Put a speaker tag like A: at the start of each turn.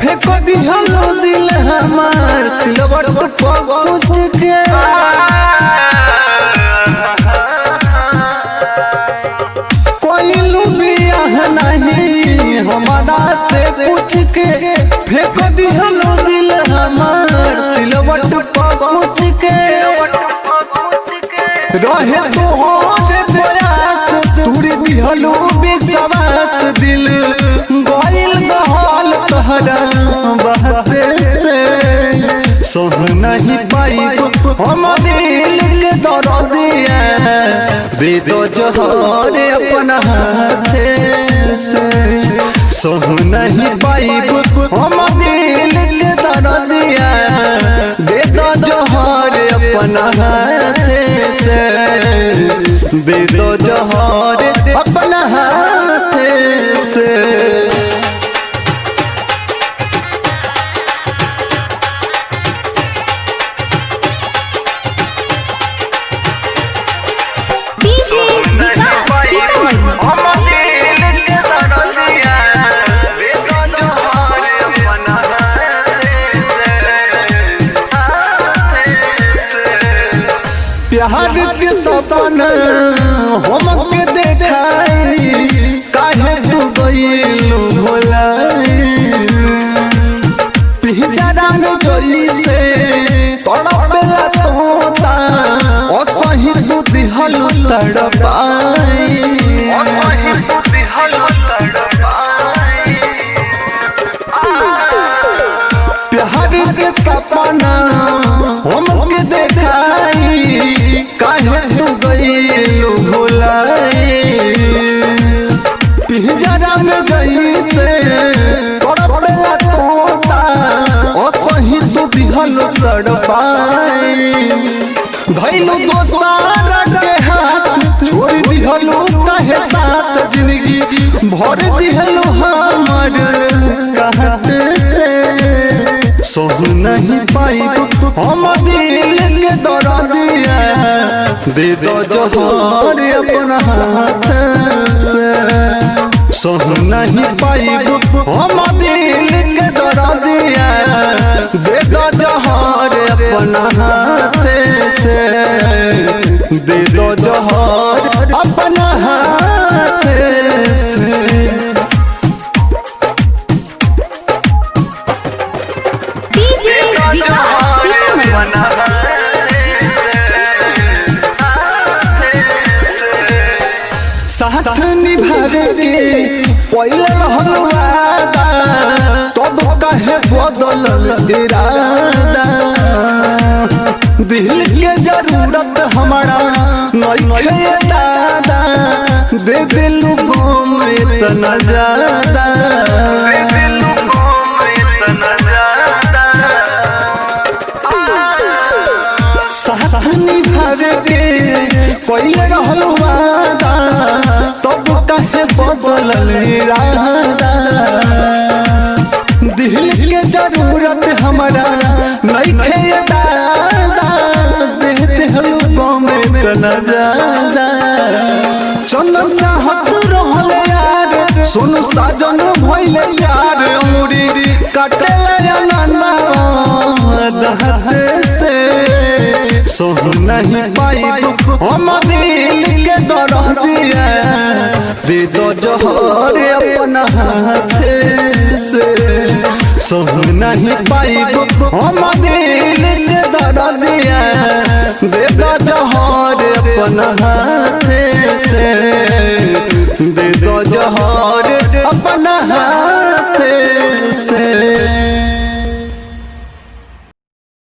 A: फेंक दिहलो दिल हमार सिलवट पहुँच के। कोई बियाह नहीं हमारा से पूछ के फेंक दिहलो दिल हमार सिलवट पहुँच के। रहे तो प्रयास तुर दिहलो विश्वास दिल गइल दहल तहरा बहते से सोह नहीं पाई हम दिल के दर्दिया दे दो जोहर अपना हाथे से। सोह नहीं पाई हम दिल के दर्दिया दे दो जोहर अपना हाथे से। दे दो जोहर अपना हाथे से। प्यार के सपना हम के देखाई काहे तू गइलू भुलाई। पिंजरा में जोई से तड़पेला तोता असही तू दिहलू तड़पाई। प्यार के सपना हम के देखाई काहे तू गइलू भुलाई। पिंजरा में जइसे तड़पेला तोता असही तू दिहलू तड़पाई। धइलू दोसारा के हाथ छोड़ दिहलू काहे साथ जिंदगी भर दिहलू हमर कहत से। सोह नहीं पाई हम दिल के दर्दिया दे दो जोहर अपना हाथ से। सोह नहीं पाई हम दिल के दर्दिया दे दो जोहर अपना हाथ से। दे दो जोहर अपना हाथ से। साथ निभावे के पहले रहल वादा तब काहे बदलल इरादा। दिल के जरूरत हमारा नइखे दादा दे दिलू गम इतना ज्यादा। साथ निभावे के पहले रहल वादा तब काहे बदलल इरादा। दिल के जरूरत हमारा नइखे दादा दे दिहलू गम इतना ज्यादा। चंदन चाहत रहल यार सोनू साजन भइल यार अमूरी काटेला नाना दहते से। सोह नहीं पाई हम दिल के दर्दिया दे दो जोहर अपना हाथे से। सोह नहीं पाई हम दिल के दर्दिया दे दो जोहर अपना हाथे से। दे दो जोहर